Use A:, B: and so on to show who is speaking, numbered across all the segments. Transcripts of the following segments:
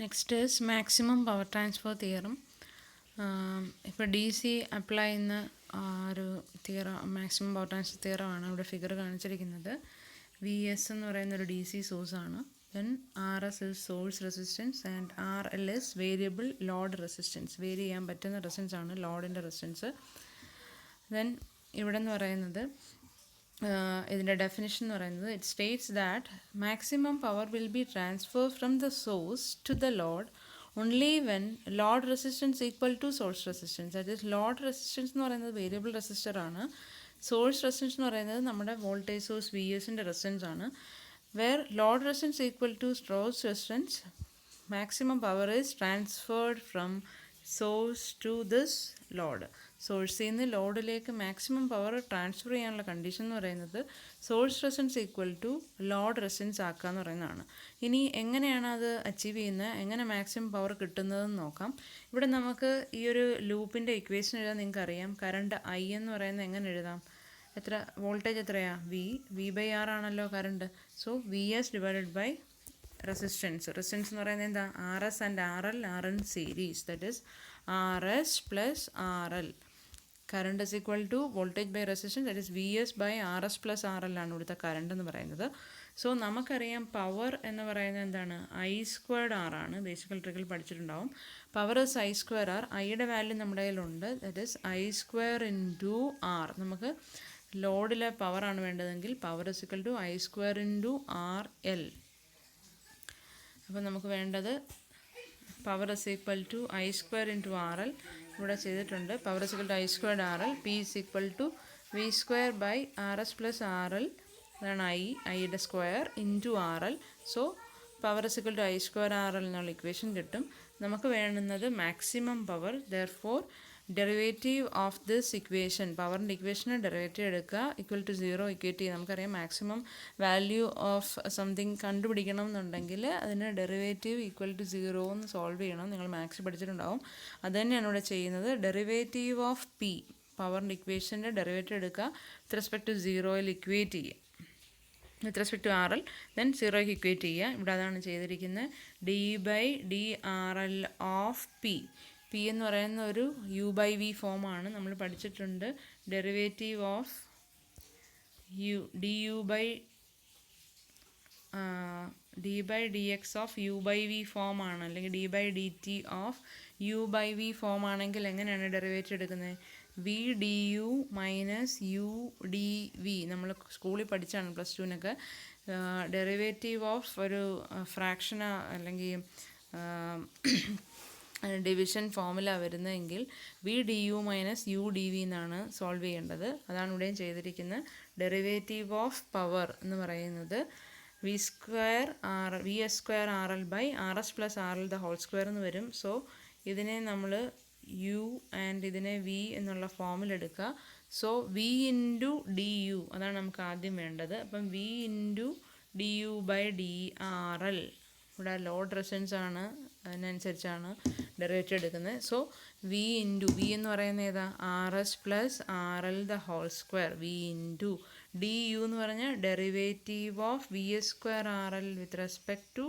A: Next is maximum power transfer theorem. ഇപ്പോൾ D C apply ചെയ്യുന്ന ഒരു മാക്സിമം പവർ ട്രാൻസ്ഫർ തിയറമാണ് ഇവിടെ ഫിഗർ കാണിച്ചിരിക്കുന്നത്. വി എസ് എന്ന് പറയുന്ന ഒരു ഡി സി സോഴ്സാണ്. Then R S is source resistance and R L is variable load resistance. Vary ചെയ്യാൻ പറ്റുന്ന റെസിസ്റ്റൻസ് ആണ് ലോഡിൻ്റെ റെസിസ്റ്റൻസ്. ദെൻ ഇവിടെ എന്ന് പറയുന്നത് ഇതിൻ്റെ ഡെഫിനിഷൻ എന്ന് പറയുന്നത് it states that maximum power will be transfer from the source to the load only when load resistance equal to source resistance. That is, load resistance എന്ന് പറയുന്നത് വേരിയബിൾ റെസിസ്റ്റർ ആണ്. Source resistance എന്ന് പറയുന്നത് നമ്മുടെ voltage source V എസിൻ്റെ resistance ആണ്. Where load resistance equal to source resistance, maximum power is transferred from source to this load. സോഴ്സിൽ നിന്ന് ലോഡിലേക്ക് മാക്സിമം പവർ ട്രാൻസ്ഫർ ചെയ്യാനുള്ള കണ്ടീഷൻ എന്ന് പറയുന്നത് source resistance equal to load resistance ആക്കുക എന്ന് പറയുന്നതാണ്. ഇനി എങ്ങനെയാണ് അത് അച്ചീവ് ചെയ്യുന്നത്, എങ്ങനെ മാക്സിമം പവർ കിട്ടുന്നതെന്ന് നോക്കാം. ഇവിടെ നമുക്ക് ഈ ഒരു ലൂപ്പിൻ്റെ ഇക്വേഷൻ എഴുതാൻ നിങ്ങൾക്ക് അറിയാം. കറണ്ട് ഐ എന്ന് പറയുന്നത് എങ്ങനെ എഴുതാം? എത്ര വോൾട്ടേജ് എത്രയാണ്? വി ബൈ ആർ ആണല്ലോ current. So V S divided by resistance. Resistance എന്ന് പറയുന്നത് എന്താ? R S and R L are in series. That is R S plus R L. Current is equal to voltage by resistance, that is V S by R S plus R L ആണ് ഇവിടുത്തെ current എന്ന് പറയുന്നത്. So നമുക്കറിയാം power എന്ന് പറയുന്നത് എന്താണ്? I squared R ആണ്. Basic electrical പഠിച്ചിട്ടുണ്ടാവും. Power is I square R. ഐയുടെ വാല്യൂ നമ്മുടെ കയ്യിലുണ്ട്. That is I square into R. നമുക്ക് ലോഡിലെ പവറാണ് വേണ്ടതെങ്കിൽ power is equal to I square into R L. അപ്പോൾ നമുക്ക് വേണ്ടത് power is equal to I square into R L. ഇവിടെ ചെയ്തിട്ടുണ്ട്. Power is equal to I squared R L. P is equal to V square by R S plus R L. അതാണ് ഐയുടെ square into R L. So power is equal to I square R L എന്നുള്ള equation കിട്ടും. നമുക്ക് വേണ്ടുന്നത് maximum power. Therefore derivative of this equation, പവറിൻ്റെ ഇക്വേഷന് derivative എടുക്കുക, equal to 0 equate ചെയ്യുക. നമുക്കറിയാം മാക്സിമം വാല്യൂ ഓഫ് സംതിങ് കണ്ടുപിടിക്കണം എന്നുണ്ടെങ്കിൽ അതിന് ഡെറിവേറ്റീവ് ഈക്വൽ ടു 0 എന്ന് സോൾവ് ചെയ്യണം. നിങ്ങൾ മാത്സ് പഠിച്ചിട്ടുണ്ടാവും. അത് തന്നെയാണ് ഇവിടെ ചെയ്യുന്നത്. ഡെറിവേറ്റീവ് ഓഫ് പി, പവറിൻ്റെ ഇക്വേഷൻ്റെ ഡെറിവേറ്റീവ് എടുക്കുക, വിത്ത് റെസ്പെക്ട് ടു 0യിൽ ഇക്വേറ്റ് ചെയ്യുക, with respect to R L, then 0ക്ക് ഇക്വേറ്റ് ചെയ്യുക. ഇവിടെ അതാണ് ചെയ്തിരിക്കുന്നത്. D by D R L of P. P എന്ന് പറയുന്ന ഒരു യു ബൈ വി ഫോമാണ്. നമ്മൾ പഠിച്ചിട്ടുണ്ട്. Derivative of D by D X of U by V form ആണ്, അല്ലെങ്കിൽ D by D T of U by V form ആണെങ്കിൽ എങ്ങനെയാണ് ഡെറിവേറ്റീവ് എടുക്കുന്നത്? V D U minus U D V. നമ്മൾ സ്കൂളിൽ പഠിച്ചാണ് പ്ലസ് ടുവിനൊക്കെ. ഡെറിവേറ്റീവ് ഓഫ് ഒരു ഫ്രാക്ഷന് അല്ലെങ്കിൽ ഡിവിഷൻ ഫോമുല വരുന്നതെങ്കിൽ V D U minus U D V എന്നാണ് സോൾവ് ചെയ്യേണ്ടത്. അതാണ് ഇവിടെയും ചെയ്തിരിക്കുന്നത്. ഡെറിവേറ്റീവ് ഓഫ് പവർ എന്ന് പറയുന്നത് V S square R L by R S plus R L the whole square എന്ന് വരും. സോ ഇതിനെ നമ്മൾ യു ആൻഡ് ഇതിനെ വി എന്നുള്ള ഫോമിലെടുക്കുക. So V into D U അതാണ് നമുക്ക് ആദ്യം വേണ്ടത്. അപ്പം V into D U by D R L. ഇവിടെ ലോഡ് റെസിസ്റ്റൻസ് ആണ്, അതിനനുസരിച്ചാണ് ഡെറിവേറ്റീവ് എടുക്കുന്നത്. സോ വി ഇൻറ്റു വി എന്ന് പറയുന്നത് ഏതാ? R S plus R L the whole square. V into D U എന്ന് പറഞ്ഞാൽ derivative of V S square R L with respect to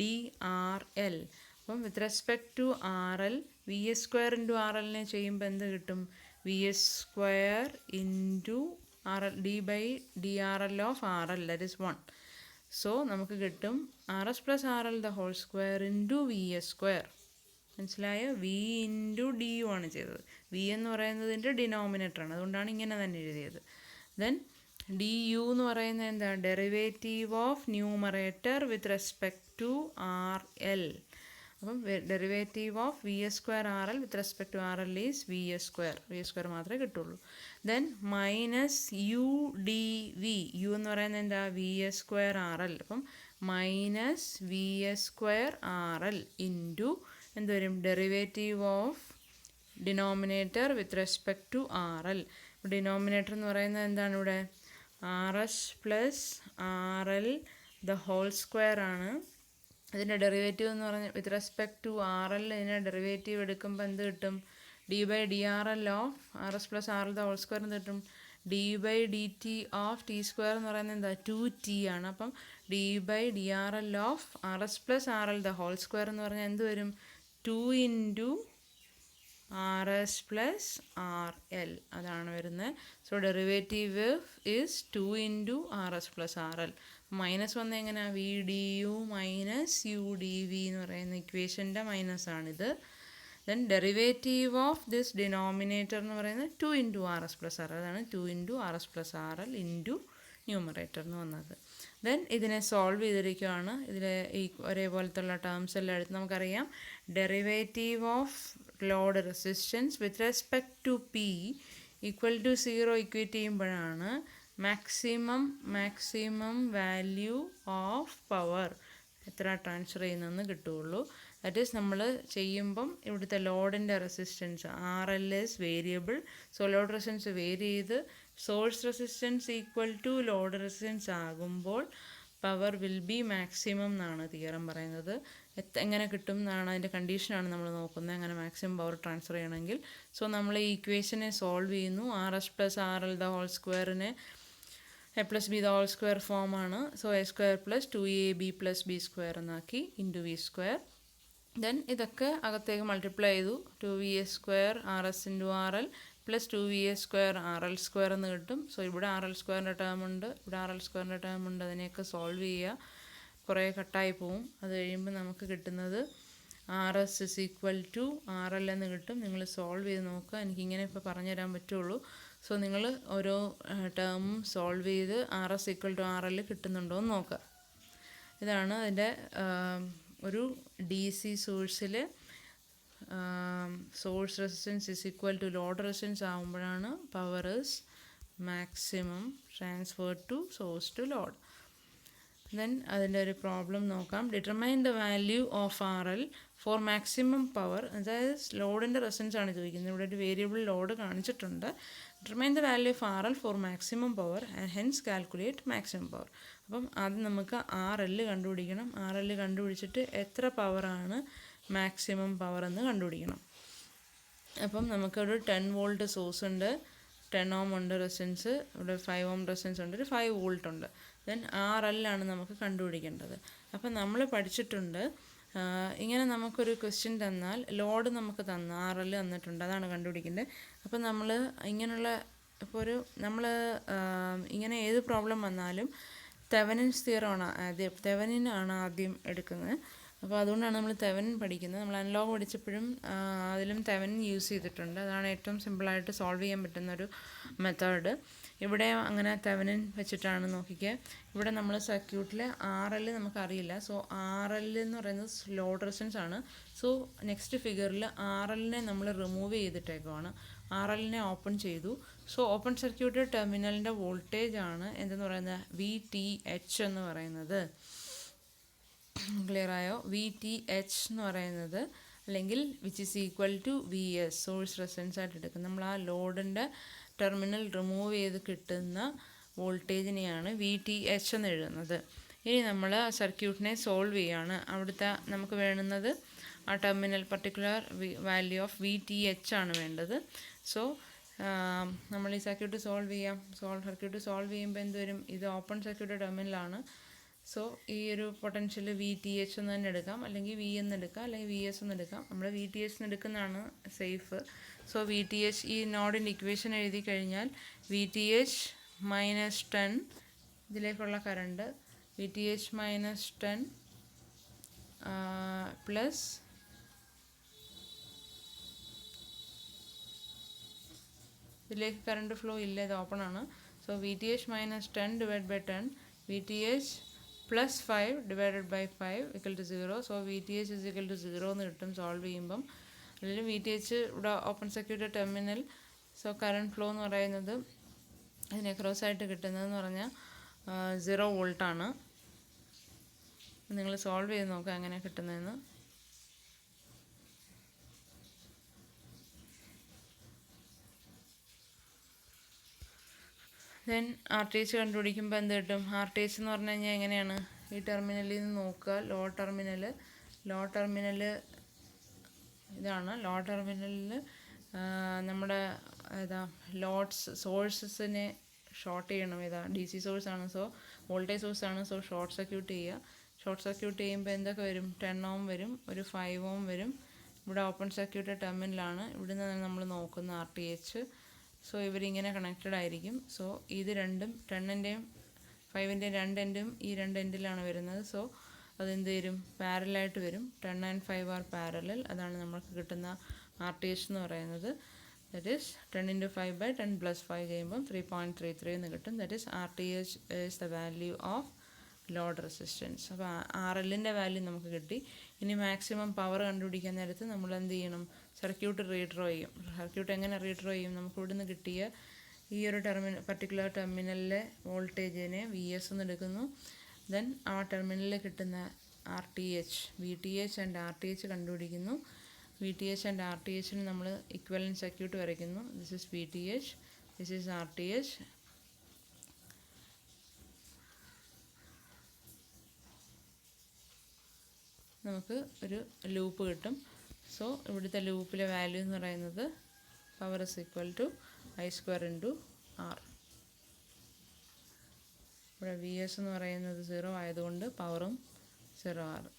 A: D R L. അപ്പം with respect to R L V S square into R എല്ലിനെ ചെയ്യുമ്പോൾ എന്ത് കിട്ടും? V S square into R L D by D R L of R L, that is 1. So നമുക്ക് കിട്ടും R S plus R L the whole square into V S square. മനസ്സിലായോ? V into D U ആണ് ചെയ്തത്. V എന്ന് പറയുന്നതിൻ്റെ ഡിനോമിനേറ്ററാണ്, അതുകൊണ്ടാണ് ഇങ്ങനെ തന്നെ എഴുതിയത്. ദെൻ ഡി യു എന്ന് പറയുന്നത് എന്താ? Derivative of numerator with respect to R L. അപ്പം derivative of V S square R L with respect to R L is V S square. V S square മാത്രമേ കിട്ടുള്ളൂ. Then minus U D V. U എന്ന് പറയുന്നത് എന്താ? V S square R L. അപ്പം minus V S square R L into എന്ത് വരും? Derivative of denominator with respect to R L. Denominator എന്ന് പറയുന്നത് എന്താണ്? ഇവിടെ R S plus R L the whole square ആണ്. ഇതിൻ്റെ ഡെറിവേറ്റീവ് എന്ന് പറഞ്ഞാൽ with respect to R L ഇതിൻ്റെ ഡെറിവേറ്റീവ് എടുക്കുമ്പോൾ എന്ത് കിട്ടും? D by D R L of R S plus R L the whole square എന്ന് കിട്ടും. D by D T of T square എന്ന് പറയുന്നത് എന്താ? 2t ആണ്. അപ്പം D by D R L of R S plus R L the whole square എന്ന് പറഞ്ഞാൽ എന്ത് വരും? 2 into R S plus R L അതാണ് വരുന്നത്. So derivative is 2 into R S plus R L. Minus വന്ന എങ്ങനെയാണ്? V D U minus U D V എന്ന് പറയുന്ന ഇക്വേഷൻ്റെ മൈനസ് ആണിത്. Then derivative of this denominator എന്ന് പറയുന്നത് 2 into R S plus R L. അതാണ് 2 into R S plus R L into numerator എന്ന് വന്നത്. ദെൻ ഇതിനെ സോൾവ് ചെയ്തിരിക്കുകയാണ്. ഇതിൽ ഈ ഒരേപോലത്തുള്ള ടേംസ് എല്ലാം എടുത്ത് നമുക്കറിയാം derivative of load resistance with respect to P equal to 0 equate ചെയ്യുമ്പോഴാണ് മാക്സിമം വാല്യൂ ഓഫ് പവർ എത്ര ട്രാൻസ്ഫർ ചെയ്യുന്നതെന്ന് കിട്ടുകയുള്ളൂ. ദാറ്റ് ഈസ് നമ്മൾ ചെയ്യുമ്പം ഇവിടുത്തെ ലോഡിൻ്റെ resistance R L is variable. So load resistance vary ചെയ്ത് source resistance equal to load resistance ആകുമ്പോൾ പവർ വിൽ ബി മാക്സിമം എന്നാണ് തിയറം പറയുന്നത്. എങ്ങനെ കിട്ടും എന്നാണ് അതിൻ്റെ കണ്ടീഷനാണ് നമ്മൾ നോക്കുന്നത്, അങ്ങനെ മാക്സിമം പവർ ട്രാൻസ്ഫർ ചെയ്യണമെങ്കിൽ. സോ നമ്മൾ ഈ ഇക്വേഷനെ സോൾവ് ചെയ്യുന്നു. R S plus R L the whole സ്ക്വയറിനെ A plus B the whole square ഫോമാണ്. So A square plus 2ab plus B square എന്നാക്കി ഇൻറ്റു വി സ്ക്വയർ. ദെൻ ഇതൊക്കെ അകത്തേക്ക് മൾട്ടിപ്ലൈ ചെയ്തു. 2vs square R S into R L plus 2vs square R L square എന്ന് കിട്ടും. So ഇവിടെ R L സ്ക്വയറിൻ്റെ term ഉണ്ട്, ഇവിടെ ആർ എൽ സ്ക്വയറിൻ്റെ ടേം ഉണ്ട്. അതിനെയൊക്കെ സോൾവ് ചെയ്യുക. കുറേ കട്ടായി പോവും. അത് കഴിയുമ്പോൾ നമുക്ക് കിട്ടുന്നത് R S is equal to R L എന്ന് കിട്ടും. നിങ്ങൾ സോൾവ് ചെയ്ത് നോക്കുക. എനിക്കിങ്ങനെ ഇപ്പോൾ പറഞ്ഞുതരാൻ പറ്റുള്ളൂ. സോ നിങ്ങൾ ഓരോ ടേമും സോൾവ് ചെയ്ത് R S equal to R L കിട്ടുന്നുണ്ടോ എന്ന് നോക്കുക. ഇതാണ് അതിൻ്റെ ഒരു ഡി സി സോഴ്സിൽ source resistance is equal to load resistance ആകുമ്പോഴാണ് power is maximum transfer to source to load. Then അതിൻ്റെ ഒരു പ്രോബ്ലം നോക്കാം. Determine the value of R L for maximum power. അതായത് ലോഡിൻ്റെ റെസിസ്റ്റൻസ് ആണ് ചോദിക്കുന്നത്. ഇവിടെ ഒരു വേരിയബിൾ ലോഡ് കാണിച്ചിട്ടുണ്ട്. Determine the value of R L for maximum power and hence calculate maximum power. അപ്പം ആദ്യം നമുക്ക് ആർ എൽ കണ്ടുപിടിക്കണം. ആർ എൽ കണ്ടുപിടിച്ചിട്ട് എത്ര പവറാണ് മാക്സിമം പവർ എന്ന് കണ്ടുപിടിക്കണം. അപ്പം നമുക്കൊരു 10 വോൾട്ട് സോഴ്സ് ഉണ്ട്, 10 ഓം ഉണ്ട് റെസിസ്റ്റൻസ്, ഇവിടെ 5 ഓം റെസിസ്റ്റൻസ് ഉണ്ട്, ഒരു 5 വോൾട്ട് ഉണ്ട്. ദെൻ ആർ എൽ ആണ് നമുക്ക് കണ്ടുപിടിക്കേണ്ടത്. അപ്പം നമ്മൾ പഠിച്ചിട്ടുണ്ട് ഇങ്ങനെ നമുക്കൊരു ക്വസ്റ്റ്യൻ തന്നാൽ ലോഡ് നമുക്ക് തന്നു ആർ എൽ തന്നിട്ടുണ്ട്, അതാണ് കണ്ടുപിടിക്കേണ്ടത്. അപ്പം നമ്മൾ ഇങ്ങനെയുള്ള ഇപ്പോൾ ഒരു നമ്മൾ ഇങ്ങനെ ഏത് പ്രോബ്ലം വന്നാലും തെവനിൻസ് തിയറമാണ് ആദ്യം എടുക്കുന്നത്. അപ്പോൾ അതുകൊണ്ടാണ് നമ്മൾ തെവനിൻ പഠിക്കുന്നത്. നമ്മൾ അനലോഗ് പഠിച്ചപ്പോഴും അതിലും തെവനിൻ യൂസ് ചെയ്തിട്ടുണ്ട്. അതാണ് ഏറ്റവും സിമ്പിളായിട്ട് സോൾവ് ചെയ്യാൻ പറ്റുന്നൊരു മെത്തേഡ്. ഇവിടെ അങ്ങനെ തെവനിൻ വെച്ചിട്ടാണ് നോക്കിക്കുക. ഇവിടെ നമ്മൾ സർക്യൂട്ടിൽ ആർ എൽ നമുക്കറിയില്ല. സോ ആർ എൽ എന്ന് പറയുന്നത് ലോഡ് റെസിസ്റ്റൻസ് ആണ്. സോ നെക്സ്റ്റ് ഫിഗറിൽ ആർ എല്ലിനെ നമ്മൾ റിമൂവ് ചെയ്തിട്ടേക്കുവാണ്. ആർ എല്ലിനെ ഓപ്പൺ ചെയ്തു. സോ ഓപ്പൺ സർക്യൂട്ട് ടെർമിനലിൻ്റെ വോൾട്ടേജ് ആണ് എന്തെന്ന് പറയുന്നത് VTH എന്ന് പറയുന്നത്. ക്ലിയർ ആയോ? VTH എന്ന് പറയുന്നത് അല്ലെങ്കിൽ which is equal to VS source resistance ആയിട്ട് എടുക്കും. നമ്മൾ ആ ലോഡിൻ്റെ ടെർമിനൽ റിമൂവ് ചെയ്ത് കിട്ടുന്ന വോൾട്ടേജിനെയാണ് VTH എന്ന് എഴുതുന്നത്. ഇനി നമ്മൾ ആ സർക്യൂട്ടിനെ സോൾവ് ചെയ്യുകയാണ്. അവിടുത്തെ നമുക്ക് വേണ്ടുന്നത് ആ terminal particular value of VTH ആണ് വേണ്ടത്. സോ നമ്മൾ ഈ സർക്യൂട്ട് സോൾവ് ചെയ്യാം. സർക്യൂട്ട് സോൾവ് ചെയ്യുമ്പോൾ എന്ത് വരും? ഇത് ഓപ്പൺ സർക്യൂട്ട് ടെർമിനലാണ്. സോ ഈ ഒരു പൊട്ടൻഷ്യൽ VTH എന്ന് തന്നെ എടുക്കാം, അല്ലെങ്കിൽ V എന്ന് എടുക്കാം, അല്ലെങ്കിൽ VS എന്ന് എടുക്കാം. നമ്മൾ VTH എന്ന് എടുക്കുന്നതാണ് സേഫ്. സോ VTH ഈ നോഡിൻ്റെ ഇക്വേഷൻ എഴുതി കഴിഞ്ഞാൽ VTH മൈനസ് 10 ഇതിലേക്കുള്ള കറണ്ട് VTH മൈനസ് 10 പ്ലസ് ഇതിലേക്ക് കറണ്ട് ഫ്ലോ ഇല്ല, ഇത് ഓപ്പൺ ആണ്. So VTH minus 10 divide by 10 VTH plus 5 divided by 5 equal to 0. So VTH is equal to 0 എന്ന് കിട്ടും സോൾവ് ചെയ്യുമ്പം. അല്ലെങ്കിൽ VTH ഇവിടെ open circuit terminal. So current flow എന്ന് പറയുന്നത് അതിന് അക്രോസ് ആയിട്ട് കിട്ടുന്നതെന്ന് പറഞ്ഞാൽ 0 വോൾട്ടാണ്. നിങ്ങൾ സോൾവ് ചെയ്ത് നോക്കുക എങ്ങനെ കിട്ടുന്നതെന്ന്. ദെൻ RTH കണ്ടുപിടിക്കുമ്പോൾ എന്ത് കിട്ടും? RTH എന്ന് പറഞ്ഞു കഴിഞ്ഞാൽ എങ്ങനെയാണ്? ഈ ടെർമിനലിൽ നിന്ന് നോക്കുക. ലോ ടെർമിനൽ ഇതാണ്. ലോ ടെർമിനലിൽ നമ്മുടെ സോഴ്സസിനെ ഷോർട്ട് ചെയ്യണം. DC സോഴ്സാണ്. സോ വോൾട്ടേജ് സോഴ്സാണ്. സോ ഷോർട്ട് സർക്യൂട്ട് ചെയ്യുക. ഷോർട്ട് സർക്യൂട്ട് ചെയ്യുമ്പോൾ എന്തൊക്കെ വരും? 10 ഓം വരും, ഒരു 5 ഓം വരും. ഇവിടെ ഓപ്പൺ സർക്യൂട്ട് ടെർമിനലാണ്. ഇവിടെ നിന്ന് നമ്മൾ നോക്കുന്ന RTH. സോ ഇവരിങ്ങനെ കണക്റ്റഡ് ആയിരിക്കും. സോ ഇത് രണ്ടും 10ൻ്റെയും 5ൻ്റെയും രണ്ട് എൻഡും ഈ രണ്ട് എൻഡിലാണ് വരുന്നത്. സോ അതെന്ത് വരും? പാരലായിട്ട് വരും. 10 and 5 ആർ പാരലൽ. അതാണ് നമുക്ക് കിട്ടുന്ന RTH എന്ന് പറയുന്നത്. ദറ്റ് ഈസ് 10 × 5/10 + 5 കഴിയുമ്പം 3.33 എന്ന് കിട്ടും. That is RTH is the value of load resistance. അപ്പോൾ RLൻ്റെ വാല്യൂ നമുക്ക് കിട്ടി. ഇനി മാക്സിമം പവർ കണ്ടുപിടിക്കാൻ നേരത്ത് നമ്മൾ എന്ത് ചെയ്യണം? സർക്യൂട്ട് റീഡ്രോ ചെയ്യും. സർക്യൂട്ട് എങ്ങനെ റീഡ്രോ ചെയ്യും? നമുക്ക് ഇവിടുന്ന് കിട്ടിയ ഈ ഒരു പർട്ടിക്കുലർ ടെർമിനലിലെ വോൾട്ടേജിനെ VS എന്ന് എടുക്കുന്നു. ദെൻ ആ ടെർമിനലിൽ കിട്ടുന്ന RTH, VTH ആൻഡ് RTH കണ്ടുപിടിക്കുന്നു. VTH ആൻഡ് RTHന് നമ്മൾ ഇക്വലൻറ്റ് സർക്യൂട്ട് വരയ്ക്കുന്നു. This is VTH, this is RTH. നമുക്ക് ഒരു ലൂപ്പ് കിട്ടും. സോ ഇവിടുത്തെ ലൂപ്പിലെ വാല്യൂ എന്ന് പറയുന്നത് power is equal to I² × R. ഇവിടെ VS എന്ന് പറയുന്നത് 0 ആയതുകൊണ്ട് പവറും 0 ആണ്.